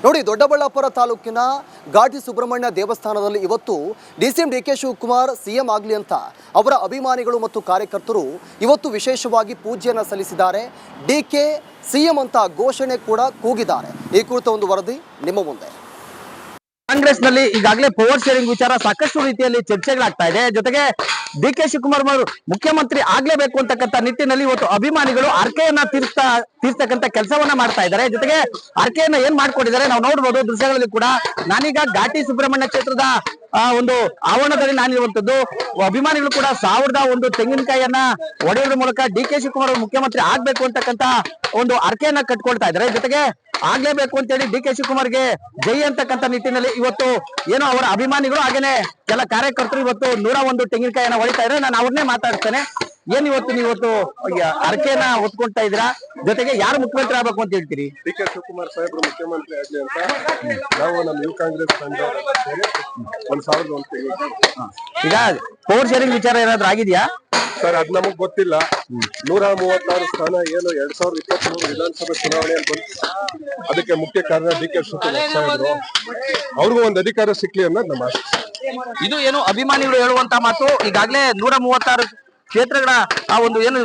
ನೋಡಿ, ದೊಡ್ಡಬಳ್ಳಾಪುರ ತಾಲೂಕಿನ ಘಾಟಿ ಸುಬ್ರಹ್ಮಣ್ಯ ದೇವಸ್ಥಾನದಲ್ಲಿ ಇವತ್ತು ಡಿಸಿಎಂ ಡಿಕೆ ಶಿವಕುಮಾರ್ ಸಿಎಂ ಆಗಲಿ ಅಂತ ಅವರ ಅಭಿಮಾನಿಗಳು ಮತ್ತು ಕಾರ್ಯಕರ್ತರು ಇವತ್ತು ವಿಶೇಷವಾಗಿ ಪೂಜೆಯನ್ನು ಸಲ್ಲಿಸಿದ್ದಾರೆ. ಡಿಕೆ ಸಿಎಂ ಅಂತ ಘೋಷಣೆ ಕೂಡ ಕೂಗಿದ್ದಾರೆ. ಈ ಕುರಿತ ಒಂದು ವರದಿ ನಿಮ್ಮ ಮುಂದೆ. ಕಾಂಗ್ರೆಸ್ ನಲ್ಲಿ ಈಗಾಗಲೇ ಪವರ್ ಶೇರಿಂಗ್ ವಿಚಾರ ಸಾಕಷ್ಟು ರೀತಿಯಲ್ಲಿ ಚರ್ಚೆಗಳಾಗ್ತಾ ಇದೆ. ಜೊತೆಗೆ ಡಿಕೆ ಶಿವಕುಮಾರ್ ಅವರು ಮುಖ್ಯಮಂತ್ರಿ ಆಗ್ಲೇಬೇಕು ಅಂತಕ್ಕಂಥ ನಿಟ್ಟಿನಲ್ಲಿ ಇವತ್ತು ಅಭಿಮಾನಿಗಳು ಆರ್ಕೆಯನ್ನ ತೀರ್ಸ್ತಕ್ಕಂಥ ಕೆಲಸವನ್ನ ಮಾಡ್ತಾ ಇದ್ದಾರೆ. ಜೊತೆಗೆ ಆರ್ಕೆಯನ್ನ ಏನ್ ಮಾಡ್ಕೊಂಡಿದ್ದಾರೆ ನಾವು ನೋಡ್ಬೋದು ದೃಶ್ಯಗಳಲ್ಲಿ ಕೂಡ. ನಾನೀಗ ಘಾಟಿ ಸುಬ್ರಹ್ಮಣ್ಯ ಕ್ಷೇತ್ರದ ಒಂದು ಆವರಣದಲ್ಲಿ ನಾನಿರುವಂತದ್ದು. ಅಭಿಮಾನಿಗಳು ಕೂಡ 1001 ತೆಂಗಿನಕಾಯಿಯನ್ನ ಒಡೆಯೋದ್ರ ಮೂಲಕ ಡಿಕೆ ಶಿವಕುಮಾರ್ ಅವರು ಮುಖ್ಯಮಂತ್ರಿ ಆಗ್ಬೇಕು ಅಂತಕ್ಕಂಥ ಒಂದು ಆರ್ಕೆಯನ್ನ ಕಟ್ಕೊಳ್ತಾ ಇದ್ದಾರೆ. ಜೊತೆಗೆ ಆಗ್ಲೇಬೇಕು ಅಂತೇಳಿ ಡಿಕೆ ಶಿವಕುಮಾರ್ಗೆ ಜೈ ಅಂತಕ್ಕಂಥ ನಿಟ್ಟಿನಲ್ಲಿ ಇವತ್ತು ಏನೋ ಅವರ ಅಭಿಮಾನಿಗಳು ಹಾಗೇನೆ ಕೆಲ ಕಾರ್ಯಕರ್ತರು ಇವತ್ತು 101 ತೆಂಗಿನಕಾಯಿಯನ್ನ ಹೊಡಿತಾ ಇದ್ದಾರೆ. ನಾನು ಅವ್ರನ್ನೇ ಮಾತಾಡ್ತೇನೆ. ಏನ್ ಇವತ್ತು ಅರ್ಕೆಯನ್ನ ಹೊತ್ಕೊಳ್ತಾ ಇದ್ದೀರಾ? ಜೊತೆಗೆ ಯಾರು ಮುಖ್ಯಮಂತ್ರಿ ಆಗ್ಬೇಕು ಅಂತ ಹೇಳ್ತೀರಿ? ಡಿಕೆ ಶಿವಕುಮಾರ್ ಸಾಹೇಬ್ರು ಮುಖ್ಯಮಂತ್ರಿ ಆಗ್ಲಿ ಅಂತ ನಾವು ನಮ್ಮ ಯುವ ಕಾಂಗ್ರೆಸ್ ತಂಡ 1001 ಈಗ ಪವರ್ ಶೇರಿಂಗ್ ವಿಚಾರ ಏನಾದ್ರು ಆಗಿದ್ಯಾ ಸರ್? ಅದ್ ನಮಗ್ ಗೊತ್ತಿಲ್ಲ. 136 ಸ್ಥಾನ ಏನು 2023 ವಿಧಾನಸಭೆ ಚುನಾವಣೆಯಲ್ಲಿ ಬಂತು. ಅದಕ್ಕೆ ಮುಖ್ಯ ಕಾರಣ ಡಿಕೆ ಶಿವಕುಮಾರ್ ಸಾಹೇಬ್ರು. ಅವ್ರಿಗೂ ಒಂದು ಅಧಿಕಾರ ಸಿಕ್ಲಿ ಅನ್ನೋದು ನಮ್ಮ ಆಶೆ. ಇದು ಏನು ಅಭಿಮಾನಿಗಳು ಹೇಳುವಂತ ಮಾತು. ಈಗಾಗಲೇ 136 ಕ್ಷೇತ್ರಗಳ ಒಂದು ಏನು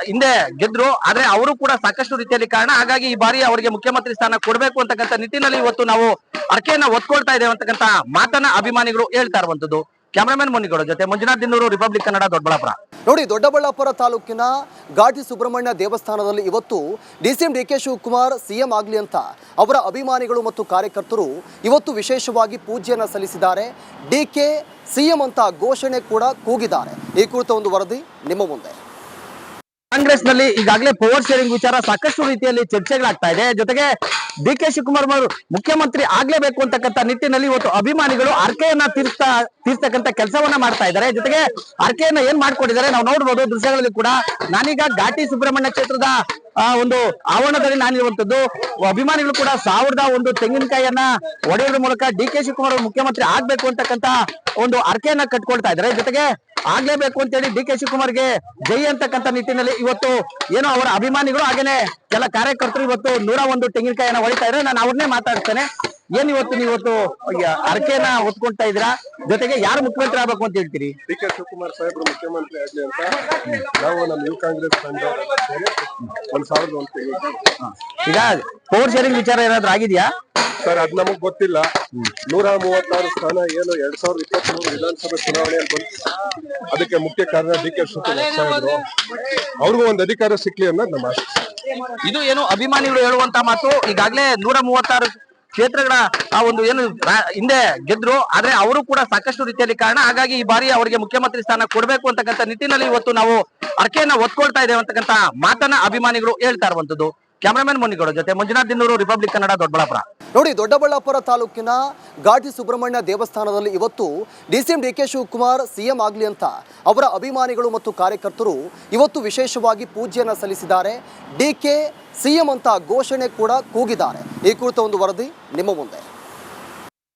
ಹಿಂದೆ ಗೆದ್ರು, ಆದ್ರೆ ಅವರು ಕೂಡ ಸಾಕಷ್ಟು ರೀತಿಯಲ್ಲಿ ಕಾರಣ. ಹಾಗಾಗಿ ಈ ಬಾರಿ ಅವರಿಗೆ ಮುಖ್ಯಮಂತ್ರಿ ಸ್ಥಾನ ಕೊಡಬೇಕು ಅಂತಕ್ಕಂಥ ನಿಟ್ಟಿನಲ್ಲಿ ಇವತ್ತು ನಾವು ಅರ್ಕೆಯನ್ನ ಒತ್ಕೊಳ್ತಾ ಇದ್ದೇವೆ ಅಂತಕ್ಕಂಥ ಮಾತನ್ನ ಅಭಿಮಾನಿಗಳು ಹೇಳ್ತಾ ಇರುವಂತದ್ದು. ಕ್ಯಾಮರಾಮನ್ ಮುನಿಗೌಡ ಜೊತೆ ಮಂಜುನಾಥ್ ದಿನ್ನೂರು, ರಿಪಬ್ಲಿಕ್ ಕನ್ನಡ, ದೊಡ್ಡಬಳ್ಳಾಪುರ. ನೋಡಿ, ದೊಡ್ಡಬಳ್ಳಾಪುರ ತಾಲೂಕಿನ ಘಾಟಿ ಸುಬ್ರಹ್ಮಣ್ಯ ದೇವಸ್ಥಾನದಲ್ಲಿ ಇವತ್ತು ಡಿಸಿಎಂ ಡಿಕೆ ಶಿವಕುಮಾರ್ ಸಿಎಂ ಆಗಲಿ ಅಂತ ಅವರ ಅಭಿಮಾನಿಗಳು ಮತ್ತು ಕಾರ್ಯಕರ್ತರು ಇವತ್ತು ವಿಶೇಷವಾಗಿ ಪೂಜೆಯನ್ನು ಸಲ್ಲಿಸಿದ್ದಾರೆ. ಡಿಕೆ ಸಿಎಂ ಅಂತ ಘೋಷಣೆ ಕೂಡ ಕೂಗಿದ್ದಾರೆ. ಈ ಕುರಿತ ಒಂದು ವರದಿ ನಿಮ್ಮ ಮುಂದೆ. ಕಾಂಗ್ರೆಸ್ ನಲ್ಲಿ ಈಗಾಗಲೇ ಪವರ್ ಶೇರಿಂಗ್ ವಿಚಾರ ಸಾಕಷ್ಟು ರೀತಿಯಲ್ಲಿ ಚರ್ಚೆಗಳಾಗ್ತಾ ಇದೆ. ಜೊತೆಗೆ ಡಿಕೆ ಶಿವಕುಮಾರ್ ಅವರು ಮುಖ್ಯಮಂತ್ರಿ ಆಗ್ಲೇಬೇಕು ಅಂತಕ್ಕಂಥ ನಿಟ್ಟಿನಲ್ಲಿ ಇವತ್ತು ಅಭಿಮಾನಿಗಳು ಆರ್ಕೆಯನ್ನ ತೀರ್ಸ್ತಕ್ಕಂಥ ಕೆಲಸವನ್ನ ಮಾಡ್ತಾ ಇದ್ದಾರೆ. ಜೊತೆಗೆ ಆರ್ಕೆಯನ್ನ ಏನ್ ಮಾಡ್ಕೊಂಡಿದ್ದಾರೆ ನಾವು ನೋಡ್ಬೋದು ದೃಶ್ಯಗಳಲ್ಲಿ ಕೂಡ. ನಾನೀಗ ಘಾಟಿ ಸುಬ್ರಹ್ಮಣ್ಯ ಕ್ಷೇತ್ರದ ಒಂದು ಆವರಣದಲ್ಲಿ ನಾನಿರುವಂತದ್ದು. ಅಭಿಮಾನಿಗಳು ಕೂಡ 1001 ತೆಂಗಿನಕಾಯಿಯನ್ನ ಒಡೆಯೋದ್ರ ಮೂಲಕ ಡಿಕೆ ಶಿವಕುಮಾರ್ ಅವರು ಮುಖ್ಯಮಂತ್ರಿ ಆಗ್ಬೇಕು ಅಂತಕ್ಕಂಥ ಒಂದು ಆರ್ಕೆಯನ್ನ ಕಟ್ಕೊಳ್ತಾ ಇದ್ದಾರೆ. ಜೊತೆಗೆ ಆಗ್ಲೇಬೇಕು ಅಂತೇಳಿ ಡಿಕೆ ಶಿವಕುಮಾರ್ಗೆ ಜೈ ಅಂತಕ್ಕಂಥ ನಿಟ್ಟಿನಲ್ಲಿ ಇವತ್ತು ಏನೋ ಅವರ ಅಭಿಮಾನಿಗಳು ಹಾಗೇನೆ ಕೆಲ ಕಾರ್ಯಕರ್ತರು ಇವತ್ತು 101 ತೆಂಗಿನಕಾಯಿಯನ್ನ ಹೊಡಿತಾ ಇದ್ದಾರೆ. ನಾನು ಅವ್ರನ್ನೇ ಮಾತಾಡ್ತೇನೆ. ಏನ್ ಇವತ್ತು ಅರ್ಕೆಯನ್ನ ಹೊತ್ಕೊಳ್ತಾ ಇದ್ದೀರಾ? ಜೊತೆಗೆ ಯಾರು ಮುಖ್ಯಮಂತ್ರಿ ಆಗ್ಬೇಕು ಅಂತ ಹೇಳ್ತೀರಿ? ಡಿಕೆ ಶಿವಕುಮಾರ್ ಸಾಹೇಬ್ರು ಮುಖ್ಯಮಂತ್ರಿ ಆಗ್ಲಿ ಅಂತ ನಾವು ನಮ್ಮ ಯುವ ಕಾಂಗ್ರೆಸ್ ತಂಡ 1001 ಈಗ ಪವರ್ ಶೇರಿಂಗ್ ವಿಚಾರ ಏನಾದ್ರು ಆಗಿದ್ಯಾ ಸರ್? ಅದ್ ನಮಗ್ ಗೊತ್ತಿಲ್ಲ. 136 ಸ್ಥಾನ ಏನು 2023 ವಿಧಾನಸಭೆ ಚುನಾವಣೆಯಲ್ಲಿ ಬಂತು. ಅದಕ್ಕೆ ಮುಖ್ಯ ಕಾರಣ ಡಿಕೆ ಶಿವಕುಮಾರ್ ಸಾಹೇಬ್ರು. ಅವ್ರಿಗೂ ಒಂದು ಅಧಿಕಾರ ಸಿಕ್ಲಿ ಅನ್ನೋದು ನಮ್ಮ ಆಶೆ. ಇದು ಏನು ಅಭಿಮಾನಿಗಳು ಹೇಳುವಂತ ಮಾತು. ಈಗಾಗಲೇ 136 ಕ್ಷೇತ್ರಗಳ ಒಂದು ಏನು ಹಿಂದೆ ಗೆದ್ರು, ಆದ್ರೆ ಅವರು ಕೂಡ ಸಾಕಷ್ಟು ರೀತಿಯಲ್ಲಿ ಕಾರಣ. ಹಾಗಾಗಿ ಈ ಬಾರಿ ಅವರಿಗೆ ಮುಖ್ಯಮಂತ್ರಿ ಸ್ಥಾನ ಕೊಡಬೇಕು ಅಂತಕ್ಕಂಥ ನಿಟ್ಟಿನಲ್ಲಿ ಇವತ್ತು ನಾವು ಅರ್ಕೆಯನ್ನ ಒತ್ಕೊಳ್ತಾ ಇದ್ದೇವೆ ಅಂತಕ್ಕಂಥ ಮಾತನ್ನ ಅಭಿಮಾನಿಗಳು ಹೇಳ್ತಾ ಇರುವಂತದ್ದು. ಕ್ಯಾಮರಾಮನ್ ಮುನಿಗೌಡ ಜೊತೆ ಮಂಜುನಾಥ್ ದಿನ್ನೂರು, ರಿಪಬ್ಲಿಕ್ ಕನ್ನಡ, ದೊಡ್ಡಬಳ್ಳಾಪುರ. ನೋಡಿ, ದೊಡ್ಡಬಳ್ಳಾಪುರ ತಾಲೂಕಿನ ಘಾಟಿ ಸುಬ್ರಹ್ಮಣ್ಯ ದೇವಸ್ಥಾನದಲ್ಲಿ ಇವತ್ತು ಡಿಸಿಎಂ ಡಿಕೆ ಶಿವಕುಮಾರ್ ಸಿಎಂ ಆಗಲಿ ಅಂತ ಅವರ ಅಭಿಮಾನಿಗಳು ಮತ್ತು ಕಾರ್ಯಕರ್ತರು ಇವತ್ತು ವಿಶೇಷವಾಗಿ ಪೂಜೆಯನ್ನು ಸಲ್ಲಿಸಿದ್ದಾರೆ. ಡಿಕೆ ಸಿಎಂ ಅಂತ ಘೋಷಣೆ ಕೂಡ ಕೂಗಿದ್ದಾರೆ. ಈ ಕುರಿತ ಒಂದು ವರದಿ ನಿಮ್ಮ ಮುಂದೆ.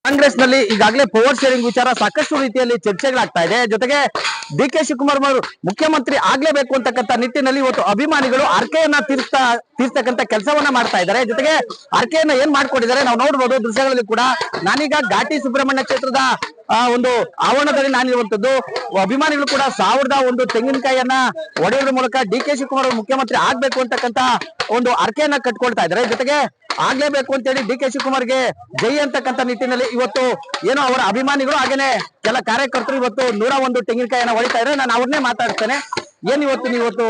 ಕಾಂಗ್ರೆಸ್ ನಲ್ಲಿ ಈಗಾಗಲೇ ಪವರ್ ಶೇರಿಂಗ್ ವಿಚಾರ ಸಾಕಷ್ಟು ರೀತಿಯಲ್ಲಿ ಚರ್ಚೆಗಳಾಗ್ತಾ ಇದೆ. ಜೊತೆಗೆ ಡಿಕೆ ಶಿವಕುಮಾರ್ ಅವರು ಮುಖ್ಯಮಂತ್ರಿ ಆಗ್ಲೇಬೇಕು ಅಂತಕ್ಕಂಥ ನಿಟ್ಟಿನಲ್ಲಿ ಇವತ್ತು ಅಭಿಮಾನಿಗಳು ಆರ್ಕೆಯನ್ನ ತೀರ್ಸ್ತಕ್ಕಂಥ ಕೆಲಸವನ್ನ ಮಾಡ್ತಾ ಇದ್ದಾರೆ. ಜೊತೆಗೆ ಆರ್ಕೆಯನ್ನ ಏನ್ ಮಾಡ್ಕೊಂಡಿದ್ದಾರೆ ನಾವು ನೋಡ್ಬೋದು ದೃಶ್ಯಗಳಲ್ಲಿ ಕೂಡ. ನಾನೀಗ ಘಾಟಿ ಸುಬ್ರಹ್ಮಣ್ಯ ಕ್ಷೇತ್ರದ ಒಂದು ಆವರಣದಲ್ಲಿ ನಾನಿರುವಂತದ್ದು. ಅಭಿಮಾನಿಗಳು ಕೂಡ 1001 ತೆಂಗಿನಕಾಯಿಯನ್ನ ಒಡೆಯೋದ್ರ ಮೂಲಕ ಡಿಕೆ ಶಿವಕುಮಾರ್ ಅವರು ಮುಖ್ಯಮಂತ್ರಿ ಆಗ್ಬೇಕು ಅಂತಕ್ಕಂಥ ಒಂದು ಆರ್ಕೆಯನ್ನ ಕಟ್ಕೊಳ್ತಾ ಇದ್ದಾರೆ. ಜೊತೆಗೆ ಆಗ್ಲೇಬೇಕು ಅಂತೇಳಿ ಡಿಕೆ ಶಿವಕುಮಾರ್ಗೆ ಜೈ ಅಂತಕ್ಕಂಥ ನಿಟ್ಟಿನಲ್ಲಿ ಇವತ್ತು ಏನೋ ಅವರ ಅಭಿಮಾನಿಗಳು ಹಾಗೇನೆ ಕೆಲ ಕಾರ್ಯಕರ್ತರು ಇವತ್ತು 101 ತೆಂಗಿನಕಾಯಿಯನ್ನ ಹೊಡಿತಾ ಇದ್ದಾರೆ. ನಾನು ಅವ್ರನ್ನೇ ಮಾತಾಡ್ತೇನೆ. ಏನ್ ಇವತ್ತು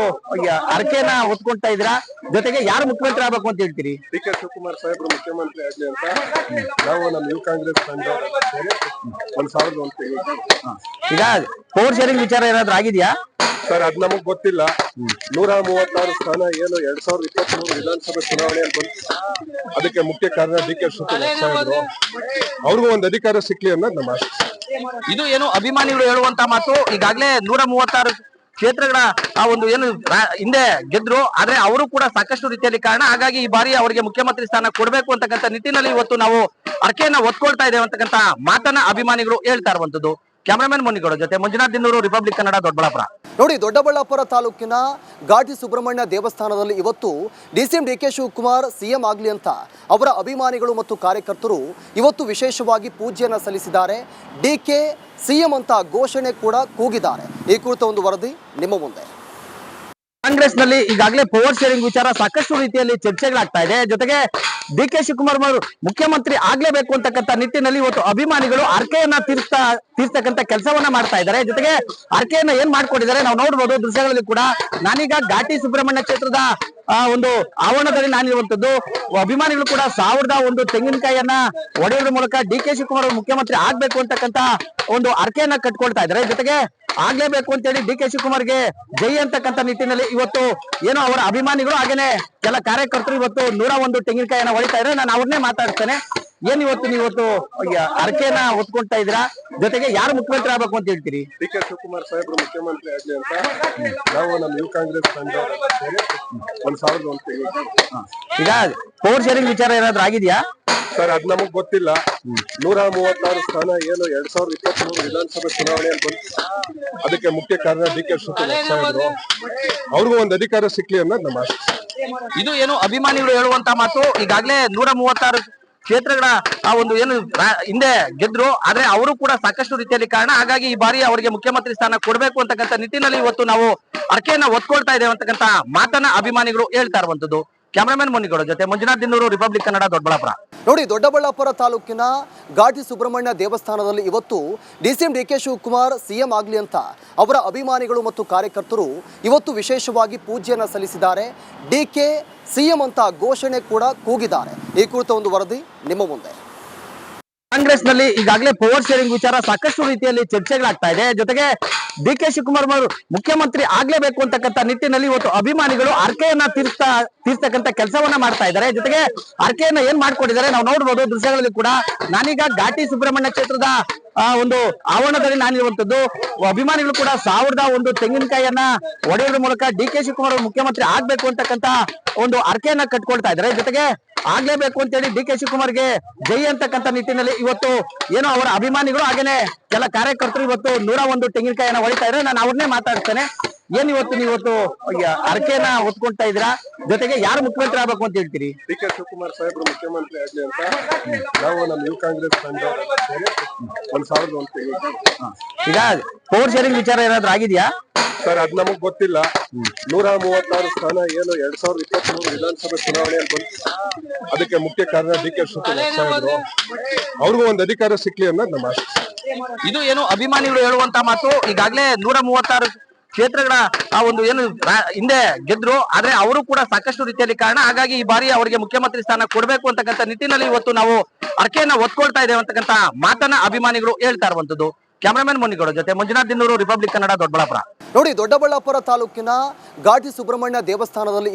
ಅರ್ಕೆಯನ್ನ ಹೊತ್ಕೊಳ್ತಾ ಇದ್ದೀರಾ? ಜೊತೆಗೆ ಯಾರು ಮುಖ್ಯಮಂತ್ರಿ ಆಗ್ಬೇಕು ಅಂತ ಹೇಳ್ತೀರಿ? ಡಿಕೆ ಶಿವಕುಮಾರ್ ಸಾಹೇಬ್ರು ಮುಖ್ಯಮಂತ್ರಿ ಆಗ್ಲಿ ಅಂತ ನಾವು ನಮ್ಮ ಯುವ ಕಾಂಗ್ರೆಸ್ ತಂಡ 1001 ಈಗ ಪವರ್ ಶೇರಿಂಗ್ ವಿಚಾರ ಏನಾದ್ರು ಆಗಿದ್ಯಾ ಸರ್? ಅದ್ ನಮಗ್ ಗೊತ್ತಿಲ್ಲ. 136 ಸ್ಥಾನ ಏನು 2023 ವಿಧಾನಸಭೆ ಚುನಾವಣೆಯಲ್ಲಿ ಬಂತು. ಅದಕ್ಕೆ ಮುಖ್ಯ ಕಾರಣ ಡಿಕೆ ಶಿವಕುಮಾರ್ ಸಾಹೇಬ್ರು. ಅವ್ರಿಗೂ ಒಂದು ಅಧಿಕಾರ ಸಿಕ್ಲಿ ಅನ್ನೋದು ನಮ್ಮ ಆಶೆ. ಇದು ಏನು ಅಭಿಮಾನಿಗಳು ಹೇಳುವಂತ ಮಾತು. ಈಗಾಗಲೇ 136 ಕ್ಷೇತ್ರಗಳ ಒಂದು ಏನು ಹಿಂದೆ ಗೆದ್ರು, ಆದ್ರೆ ಅವರು ಕೂಡ ಸಾಕಷ್ಟು ರೀತಿಯಲ್ಲಿ ಕಾರಣ. ಹಾಗಾಗಿ ಈ ಬಾರಿ ಅವರಿಗೆ ಮುಖ್ಯಮಂತ್ರಿ ಸ್ಥಾನ ಕೊಡಬೇಕು ಅಂತಕ್ಕಂಥ ನಿಟ್ಟಿನಲ್ಲಿ ಇವತ್ತು ನಾವು ಅರ್ಕೆಯನ್ನ ಒತ್ಕೊಳ್ತಾ ಇದ್ದೇವೆ ಅಂತಕ್ಕಂಥ ಮಾತನ್ನ ಅಭಿಮಾನಿಗಳು ಹೇಳ್ತಾ ಇರುವಂತದ್ದು. ಕ್ಯಾಮರಾಮನ್ ಮುನಿಗೌಡ ಜೊತೆ ಮಂಜುನಾಥ್ ದಿನ್ನೂರು, ರಿಪಬ್ಲಿಕ್ ಕನ್ನಡ, ದೊಡ್ಡಬಳ್ಳಾಪುರ. ನೋಡಿ, ದೊಡ್ಡಬಳ್ಳಾಪುರ ತಾಲೂಕಿನ ಘಾಟಿ ಸುಬ್ರಹ್ಮಣ್ಯ ದೇವಸ್ಥಾನದಲ್ಲಿ ಇವತ್ತು ಡಿಸಿಎಂ ಡಿಕೆ ಶಿವಕುಮಾರ್ ಸಿಎಂ ಆಗಲಿ ಅಂತ ಅವರ ಅಭಿಮಾನಿಗಳು ಮತ್ತು ಕಾರ್ಯಕರ್ತರು ಇವತ್ತು ವಿಶೇಷವಾಗಿ ಪೂಜೆಯನ್ನು ಸಲ್ಲಿಸಿದ್ದಾರೆ. ಡಿಕೆ ಸಿಎಂ ಅಂತ ಘೋಷಣೆ ಕೂಡ ಕೂಗಿದ್ದಾರೆ. ಈ ಕುರಿತ ಒಂದು ವರದಿ ನಿಮ್ಮ ಮುಂದೆ. ಕಾಂಗ್ರೆಸ್ನಲ್ಲಿ ಈಗಾಗಲೇ ಪವರ್ ಶೇರಿಂಗ್ ವಿಚಾರ ಸಾಕಷ್ಟು ರೀತಿಯಲ್ಲಿ ಚರ್ಚೆಗಳಾಗ್ತಾ ಇದೆ. ಜೊತೆಗೆ ಡಿಕೆ ಶಿವಕುಮಾರ್ ಅವರು ಮುಖ್ಯಮಂತ್ರಿ ಆಗ್ಲೇಬೇಕು ಅಂತಕ್ಕಂಥ ನಿಟ್ಟಿನಲ್ಲಿ ಇವತ್ತು ಅಭಿಮಾನಿಗಳು ಆರ್ಕೆಯನ್ನ ತೀರ್ಸ್ತಕ್ಕಂಥ ಕೆಲಸವನ್ನ ಮಾಡ್ತಾ ಇದ್ದಾರೆ. ಜೊತೆಗೆ ಆರ್ಕೆಯನ್ನ ಏನ್ ಮಾಡ್ಕೊಂಡಿದ್ದಾರೆ ನಾವು ನೋಡ್ಬೋದು ದೃಶ್ಯಗಳಲ್ಲಿ ಕೂಡ. ನಾನೀಗ ಘಾಟಿ ಸುಬ್ರಹ್ಮಣ್ಯ ಕ್ಷೇತ್ರದ ಒಂದು ಆವರಣದಲ್ಲಿ ನಾನಿರುವಂತದ್ದು. ಅಭಿಮಾನಿಗಳು ಕೂಡ 1001 ತೆಂಗಿನಕಾಯಿಯನ್ನ ಒಡೆಯೋದ್ರ ಮೂಲಕ ಡಿಕೆ ಶಿವಕುಮಾರ್ ಅವರು ಮುಖ್ಯಮಂತ್ರಿ ಆಗ್ಬೇಕು ಅಂತಕ್ಕಂಥ ಒಂದು ಆರ್ಕೆಯನ್ನ ಕಟ್ಕೊಳ್ತಾ ಇದ್ದಾರೆ. ಜೊತೆಗೆ ಆಗ್ಲೇಬೇಕು ಅಂತೇಳಿ ಡಿಕೆ ಶಿವಕುಮಾರ್ಗೆ ಜೈ ಅಂತಕ್ಕಂಥ ನಿಟ್ಟಿನಲ್ಲಿ ಇವತ್ತು ಏನೋ ಅವರ ಅಭಿಮಾನಿಗಳು ಹಾಗೇನೆ ಕೆಲ ಕಾರ್ಯಕರ್ತರು ಇವತ್ತು 101 ತೆಂಗಿನಕಾಯಿಯನ್ನ ಹೊಡಿತಾ ಇದ್ದಾರೆ. ನಾನು ಅವ್ರನ್ನೇ ಮಾತಾಡ್ತೇನೆ. ಏನ್ ನೀವತ್ತು ಅರ್ಕೆಯನ್ನ ಹೊತ್ಕೊಳ್ತಾ ಇದ್ದೀರಾ? ಜೊತೆಗೆ ಯಾರು ಮುಖ್ಯಮಂತ್ರಿ ಆಗ್ಬೇಕು ಅಂತ ಹೇಳ್ತೀರಿ? ಡಿಕೆ ಶಿವಕುಮಾರ್ ಸಾಹೇಬ್ರು ಮುಖ್ಯಮಂತ್ರಿ ಆಗ್ಲಿ ಅಂತ ನಾವು ನಮ್ಮ ನ್ಯೂ ಕಾಂಗ್ರೆಸ್ ತಂಡ 1001 ಈಗ ಪವರ್ ಶೇರಿಂಗ್ ವಿಚಾರ ಏನಾದ್ರು ಆಗಿದೆಯಾ ಸರ್? ಅದ್ ನಮಗ್ ಗೊತ್ತಿಲ್ಲ. 136 ಸ್ಥಾನ ಏನು 2023 ವಿಧಾನಸಭೆ ಚುನಾವಣೆಯಲ್ಲಿ ಬಂತು. ಅದಕ್ಕೆ ಮುಖ್ಯ ಕಾರಣ ಡಿಕೆ ಶಿವಕುಮಾರ್ ಸಾಹೇಬ್ರು. ಅವ್ರಿಗೂ ಒಂದು ಅಧಿಕಾರ ಸಿಕ್ಲಿ ಅನ್ನೋದು ನಮ್ಮ ಆಶೆ. ಇದು ಏನು ಅಭಿಮಾನಿಗಳು ಹೇಳುವಂತ ಮಾತು. ಈಗಾಗಲೇ 136 ಕ್ಷೇತ್ರಗಳ ಆ ಒಂದು ಏನು ಹಿಂದೆ ಗೆದ್ರು, ಆದ್ರೆ ಅವರು ಕೂಡ ಸಾಕಷ್ಟು ರೀತಿಯಲ್ಲಿ ಕಾರಣ. ಹಾಗಾಗಿ ಈ ಬಾರಿ ಅವರಿಗೆ ಮುಖ್ಯಮಂತ್ರಿ ಸ್ಥಾನ ಕೊಡಬೇಕು ಅಂತಕ್ಕಂಥ ನಿಟ್ಟಿನಲ್ಲಿ ಇವತ್ತು ನಾವು ಅರ್ಕೆಯನ್ನ ಒತ್ಕೊಳ್ತಾ ಇದ್ದೇವೆ ಅಂತಕ್ಕಂಥ ಮಾತನ್ನ ಅಭಿಮಾನಿಗಳು ಹೇಳ್ತಾ ಇರುವಂತದ್ದು. ಕ್ಯಾಮರಾಮನ್ ಮುನಿಗೌಡ ಜೊತೆ ಮಂಜುನಾಥ್ ದಿನ್ನೂರು, ರಿಪಬ್ಲಿಕ್ ಕನ್ನಡ, ದೊಡ್ಡಬಳ್ಳಾಪುರ. ನೋಡಿ, ದೊಡ್ಡಬಳ್ಳಾಪುರ ತಾಲೂಕಿನ ಘಾಟಿ ಸುಬ್ರಹ್ಮಣ್ಯ ದೇವಸ್ಥಾನದಲ್ಲಿ ಇವತ್ತು ಡಿಸಿಎಂ ಡಿಕೆ ಶಿವಕುಮಾರ್ ಸಿಎಂ ಆಗಲಿ ಅಂತ ಅವರ ಅಭಿಮಾನಿಗಳು ಮತ್ತು ಕಾರ್ಯಕರ್ತರು ಇವತ್ತು ವಿಶೇಷವಾಗಿ ಪೂಜೆಯನ್ನು ಸಲ್ಲಿಸಿದ್ದಾರೆ. ಡಿಕೆ ಸಿಎಂ ಅಂತ ಘೋಷಣೆ ಕೂಡ ಕೂಗಿದ್ದಾರೆ. ಈ ಕುರಿತ ಒಂದು ವರದಿ ನಿಮ್ಮ ಮುಂದೆ. ಕಾಂಗ್ರೆಸ್ನಲ್ಲಿ ಈಗಾಗಲೇ ಪವರ್ ಶೇರಿಂಗ್ ವಿಚಾರ ಸಾಕಷ್ಟು ರೀತಿಯಲ್ಲಿ ಚರ್ಚೆಗಳಾಗ್ತಾ ಇದೆ. ಜೊತೆಗೆ ಡಿಕೆ ಶಿವಕುಮಾರ್ ಅವರು ಮುಖ್ಯಮಂತ್ರಿ ಆಗ್ಲೇಬೇಕು ಅಂತಕ್ಕಂಥ ನಿಟ್ಟಿನಲ್ಲಿ ಇವತ್ತು ಅಭಿಮಾನಿಗಳು ಆರ್ಕೆಯನ್ನ ತೀರ್ಸ್ತಕ್ಕಂಥ ಕೆಲಸವನ್ನ ಮಾಡ್ತಾ ಇದ್ದಾರೆ. ಜೊತೆಗೆ ಆರ್ಕೆಯನ್ನ ಏನ್ ಮಾಡ್ಕೊಂಡಿದ್ದಾರೆ ನಾವು ನೋಡ್ಬೋದು ದೃಶ್ಯಗಳಲ್ಲಿ ಕೂಡ. ನಾನೀಗ ಘಾಟಿ ಸುಬ್ರಹ್ಮಣ್ಯ ಕ್ಷೇತ್ರದ ಒಂದು ಆವರಣದಲ್ಲಿ ನಾನಿರುವಂತದ್ದು. ಅಭಿಮಾನಿಗಳು ಕೂಡ 1001 ತೆಂಗಿನಕಾಯಿಯನ್ನ ಒಡೆಯೋದ್ರ ಮೂಲಕ ಡಿಕೆ ಶಿವಕುಮಾರ್ ಅವರು ಮುಖ್ಯಮಂತ್ರಿ ಆಗ್ಬೇಕು ಅಂತಕ್ಕಂಥ ಒಂದು ಆರ್ಕೆಯನ್ನ ಕಟ್ಕೊಳ್ತಾ ಇದ್ದಾರೆ. ಜೊತೆಗೆ ಆಗ್ಲೇಬೇಕು ಅಂತೇಳಿ ಡಿಕೆ ಶಿವಕುಮಾರ್ಗೆ ಜೈ ಅಂತಕ್ಕಂಥ ನಿಟ್ಟಿನಲ್ಲಿ ಇವತ್ತು ಏನೋ ಅವರ ಅಭಿಮಾನಿಗಳು ಹಾಗೇನೆ ಕೆಲ ಕಾರ್ಯಕರ್ತರು ಇವತ್ತು 101 ತೆಂಗಿನಕಾಯಿಯನ್ನ ಹೊಡಿತಾ ಇದ್ದಾರೆ. ನಾನು ಅವ್ರನ್ನೇ ಮಾತಾಡ್ತೇನೆ. ಏನ್ ನೀವತ್ತು ಅರ್ಕೆಯನ್ನ ಹೊತ್ಕೊಳ್ತಾ ಇದ್ದೀರಾ? ಜೊತೆಗೆ ಯಾರು ಮುಖ್ಯಮಂತ್ರಿ ಆಗ್ಬೇಕು ಅಂತ ಹೇಳ್ತೀರಿ? ಡಿಕೆ ಶಿವಕುಮಾರ್ ಸಾಹೇಬ್ರು ಮುಖ್ಯಮಂತ್ರಿ ಆಗ್ಲಿ ಅಂತ ನಾವು ನಮ್ಮ ನ್ಯೂ ಕಾಂಗ್ರೆಸ್ ತಂಡ 1001 ಈಗ ಪವರ್ ಶೇರಿಂಗ್ ವಿಚಾರ ಏನಾದ್ರು ಆಗಿದೆಯಾ ಸರ್? ಅದ್ ನಮಗ್ ಗೊತ್ತಿಲ್ಲ. 136 ಸ್ಥಾನ ಏನು 2023 ವಿಧಾನಸಭೆ ಚುನಾವಣೆಯಲ್ಲಿ ಬಂತು. ಅದಕ್ಕೆ ಮುಖ್ಯ ಕಾರಣ ಡಿಕೆ ಶಿವಕುಮಾರ್ ಸಾಹೇಬ್ರು. ಅವ್ರಿಗೂ ಒಂದು ಅಧಿಕಾರ ಸಿಕ್ಲಿ ಅನ್ನೋದು ನಮ್ಮ ಆಶೆ. ಇದು ಏನು ಅಭಿಮಾನಿಗಳು ಹೇಳುವಂತ ಮಾತು. ಈಗಾಗಲೇ 136 ಕ್ಷೇತ್ರಗಳ ಆ ಒಂದು ಏನು ಹಿಂದೆ ಗೆದ್ರು, ಆದ್ರೆ ಅವರು ಕೂಡ ಸಾಕಷ್ಟು ರೀತಿಯಲ್ಲಿ ಕಾರಣ. ಹಾಗಾಗಿ ಈ ಬಾರಿ ಅವರಿಗೆ ಮುಖ್ಯಮಂತ್ರಿ ಸ್ಥಾನ ಕೊಡಬೇಕು ಅಂತಕ್ಕಂಥ ನಿಟ್ಟಿನಲ್ಲಿ ಇವತ್ತು ನಾವು ಅರ್ಕೆಯನ್ನ ಒತ್ಕೊಳ್ತಾ ಇದ್ದೇವೆ ಅಂತಕ್ಕಂಥ ಮಾತನ್ನ ಅಭಿಮಾನಿಗಳು ಹೇಳ್ತಾ ಇರುವಂತದ್ದು. ಕ್ಯಾಮರಾಮನ್ ಮುನಿಗೌಡ ಜೊತೆ ಮಂಜುನಾಥ್ ದಿನ್ನೂರು, ರಿಪಬ್ಲಿಕ್ ಕನ್ನಡ, ದೊಡ್ಡಬಳ್ಳಾಪುರ. ನೋಡಿ, ದೊಡ್ಡಬಳ್ಳಾಪುರ ತಾಲೂಕಿನ ಘಾಟಿ ಸುಬ್ರಹ್ಮಣ್ಯ ದೇವಸ್ಥಾನದಲ್ಲಿ